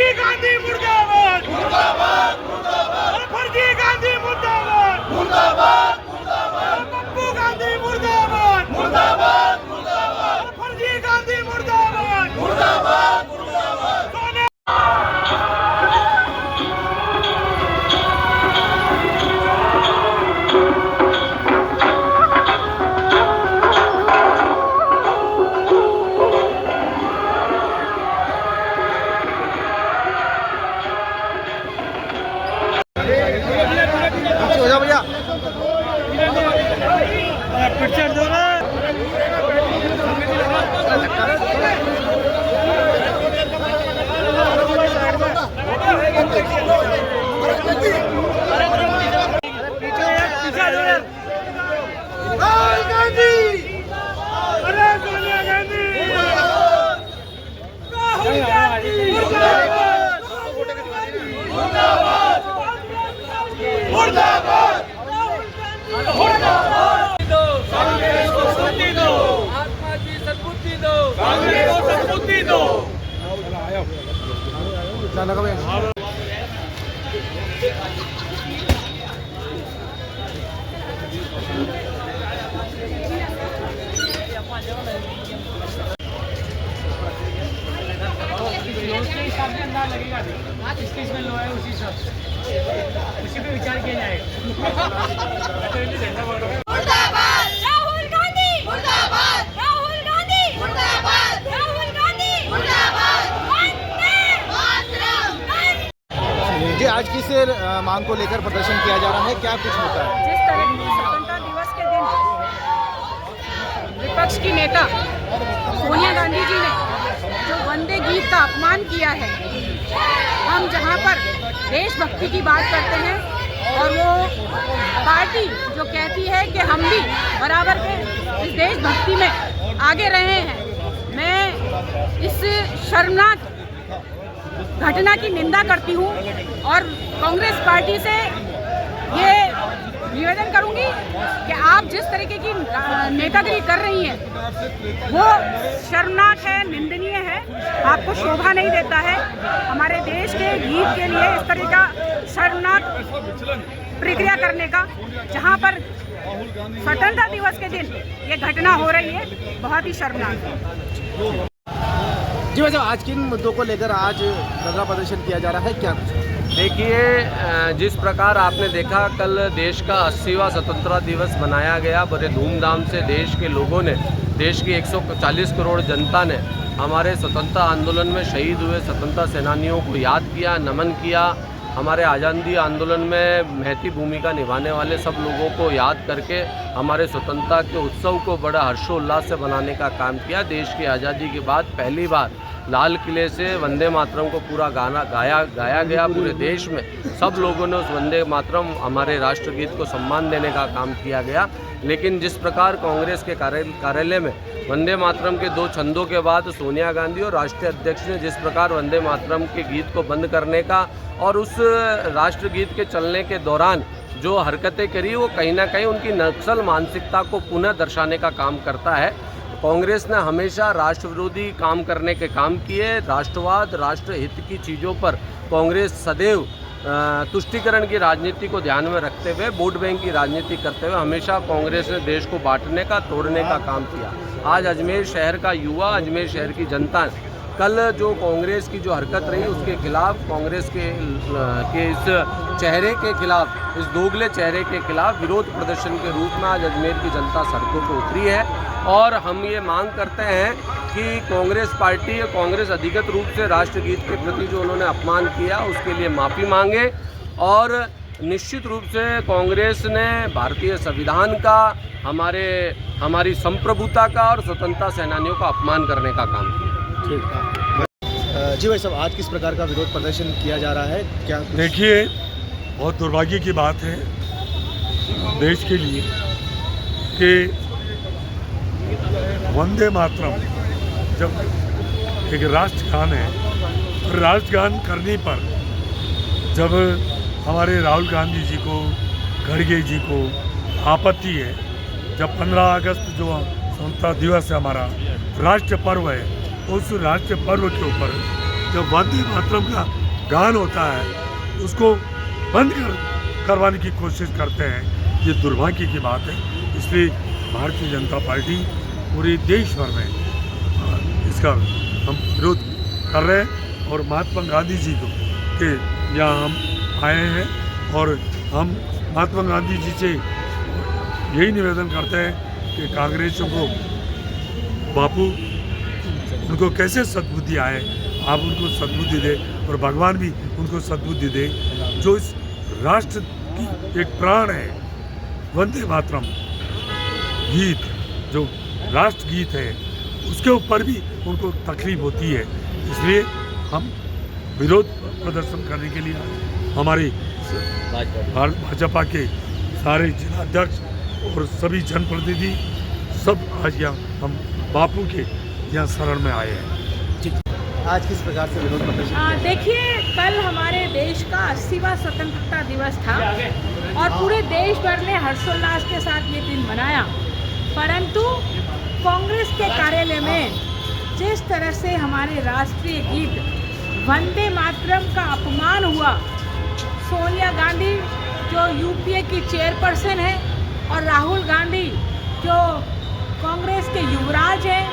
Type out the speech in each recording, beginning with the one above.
फर्जी गांधी मुर्दाबाद मुर्दाबाद मुर्दाबाद, फर्जी गांधी मुर्दाबाद मुर्दाबाद मुर्दाबाद, पप्पू गांधी मुर्दाबाद मुर्दाबाद मुर्दाबाद, फर्जी गांधी मुर्दाबाद मुर्दाबाद मुर्दाबाद। हो जाओ भैया, पिक्चर दो ना। राहुल गांधी, अरे सोनिया गांधी, राहुल गांधी मुर्दाबाद मुर्दाबाद मुर्दाबाद मुर्दाबाद। कांग्रेस को सद्बुद्धि दो, आत्मा की सद्बुद्धि दो, कांग्रेस को सद्बुद्धि दो। इसमें लो है उसी सब उसी पे विचार किया जाएगा। मुर्दाबाद राहुल गांधी मुर्दाबाद, राहुल गांधी मुर्दाबाद, राहुल गांधी मुर्दाबाद, वंदे मातरम। जी आज किस मांग को लेकर प्रदर्शन किया जा रहा है, क्या कुछ होता है? जिस तरह की स्वतंत्रता दिवस के दिन विपक्ष की नेता सोनिया गांधी जी ने जो वंदे गीत का अपमान किया है, हम जहां पर देशभक्ति की बात करते हैं और वो पार्टी जो कहती है कि हम भी बराबर के इस देशभक्ति में आगे रहे हैं, मैं इस शर्मनाक घटना की निंदा करती हूं और कांग्रेस पार्टी से ये निवेदन करूंगी कि आप जिस तरीके की नेतागिरी कर रही हैं वो शर्मनाक है, निंदनीय है, आपको शोभा नहीं देता है। हमारे देश के हित के लिए इस तरह का शर्मनाक प्रक्रिया करने का, जहां पर स्वतंत्रता दिवस के दिन ये घटना हो रही है, बहुत ही शर्मनाक है। जी वैसे आज किन मुद्दों को लेकर आज धरना प्रदर्शन किया जा रहा है, क्या कुछ? देखिए, जिस प्रकार आपने देखा कल देश का 80वां स्वतंत्रता दिवस मनाया गया, बड़े धूमधाम से देश के लोगों ने, देश की 140 करोड़ जनता ने हमारे स्वतंत्रता आंदोलन में शहीद हुए स्वतंत्रता सेनानियों को याद किया, नमन किया। हमारे आज़ादी आंदोलन में महती भूमिका निभाने वाले सब लोगों को याद करके हमारे स्वतंत्रता के उत्सव को बड़ा हर्षोल्लास से मनाने का काम किया। देश की आज़ादी के बाद पहली बार लाल किले से वंदे मातरम को पूरा गाना गाया गया। पूरे देश में सब लोगों ने उस वंदे मातरम हमारे राष्ट्रगीत को सम्मान देने का काम किया गया। लेकिन जिस प्रकार कांग्रेस के कार्यालय में वंदे मातरम के 2 छंदों के बाद सोनिया गांधी और राष्ट्रीय अध्यक्ष ने जिस प्रकार वंदे मातरम के गीत को बंद करने का और उस राष्ट्रगीत के चलने के दौरान जो हरकतें करी, वो कहीं ना कहीं उनकी नक्सल मानसिकता को पुनः दर्शाने का काम करता है। कांग्रेस ने हमेशा राष्ट्र विरोधी काम करने के काम किए। राष्ट्रवाद, राष्ट्रहित की चीज़ों पर कांग्रेस सदैव तुष्टीकरण की राजनीति को ध्यान में रखते हुए, वोट बैंक की राजनीति करते हुए हमेशा कांग्रेस ने देश को बांटने का, तोड़ने का काम किया। आज अजमेर शहर का युवा, अजमेर शहर की जनता ने कल जो कांग्रेस की जो हरकत रही उसके खिलाफ, कांग्रेस के इस चेहरे के खिलाफ, इस दोगले चेहरे के खिलाफ विरोध प्रदर्शन के रूप में आज अजमेर की जनता सड़कों पर उतरी है। और हम ये मांग करते हैं कि कांग्रेस पार्टी, कांग्रेस अधिकृत रूप से राष्ट्रगीत के प्रति जो उन्होंने अपमान किया उसके लिए माफ़ी मांगे। और निश्चित रूप से कांग्रेस ने भारतीय संविधान का, हमारी संप्रभुता का और स्वतंत्रता सेनानियों का अपमान करने का काम किया। ठीक है जी भाई साहब, आज किस प्रकार का विरोध प्रदर्शन किया जा रहा है, क्या? देखिए, बहुत दुर्भाग्य की बात है देश के लिए कि वंदे मातरम जब एक राष्ट्रगान है, तो राष्ट्रगान करने पर जब हमारे राहुल गांधी जी को, खड़गे जी को आपत्ति है, जब 15 अगस्त जो स्वतंत्रता दिवस है, हमारा राष्ट्र पर्व है, उस राष्ट्र पर्व के ऊपर जब वंदे मातरम का गान होता है उसको बंद करवाने की कोशिश करते हैं, ये दुर्भाग्य की बात है। इसलिए भारतीय जनता पार्टी पूरे देश भर में इसका हम विरोध कर रहे हैं और महात्मा गांधी जी को के यहाँ हम आए हैं और हम महात्मा गांधी जी से यही निवेदन करते हैं कि कांग्रेसियों को बापू उनको कैसे सद्बुद्धि आए, आप उनको सद्बुद्धि दे और भगवान भी उनको सद्बुद्धि दे। जो इस राष्ट्र की एक प्राण है, वंदे मातरम गीत जो राष्ट्र गीत है, उसके ऊपर भी उनको तकलीफ होती है। इसलिए हम विरोध प्रदर्शन करने के लिए हमारे भाजपा के सारे जिलाध्यक्ष और सभी जनप्रतिनिधि सब आज यहाँ हम बापू के यहाँ शरण में आए हैं। आज किस प्रकार से विरोध प्रदर्शन? देखिए, कल हमारे देश का 80वां स्वतंत्रता दिवस था और पूरे देश भर ने हर्षोल्लास के साथ ये दिन मनाया, परंतु कांग्रेस के कार्यालय में जिस तरह से हमारे राष्ट्रीय गीत वंदे मातरम का अपमान हुआ, सोनिया गांधी जो यूपीए की चेयरपर्सन है और राहुल गांधी जो कांग्रेस के युवराज हैं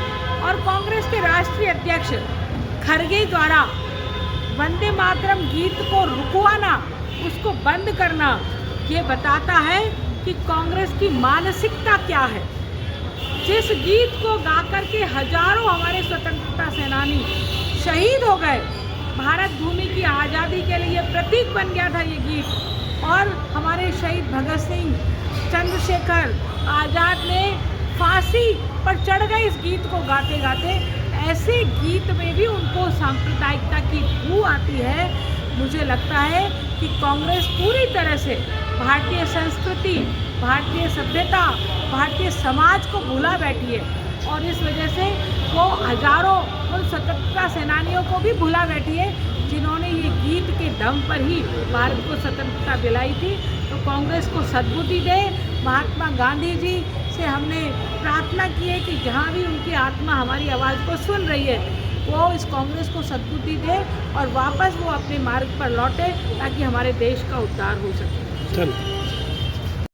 और कांग्रेस के राष्ट्रीय अध्यक्ष खरगे द्वारा वंदे मातरम गीत को रुकवाना, उसको बंद करना, ये बताता है कि कांग्रेस की मानसिकता क्या है। जिस गीत को गाकर के हजारों हमारे स्वतंत्रता सेनानी शहीद हो गए, भारत भूमि की आज़ादी के लिए प्रतीक बन गया था ये गीत, और हमारे शहीद भगत सिंह, चंद्रशेखर आज़ाद ने फांसी पर चढ़ गए इस गीत को गाते गाते। ऐसे गीत में भी उनको सांप्रदायिकता की बू आती है। मुझे लगता है कि कांग्रेस पूरी तरह से भारतीय संस्कृति, भारतीय सभ्यता, भारतीय समाज को भुला बैठी है और इस वजह से वो हजारों उन स्वतंत्रता सेनानियों को भी भुला बैठी है जिन्होंने ये गीत के दम पर ही भारत को स्वतंत्रता दिलाई थी। तो कांग्रेस को सद्बुद्धि दे। महात्मा गांधी जी से हमने प्रार्थना की है कि जहाँ भी उनकी आत्मा हमारी आवाज़ को सुन रही है, वो इस कांग्रेस को सद्बुद्धि दे और वापस वो अपने मार्ग पर लौटे ताकि हमारे देश का उद्धार हो सके।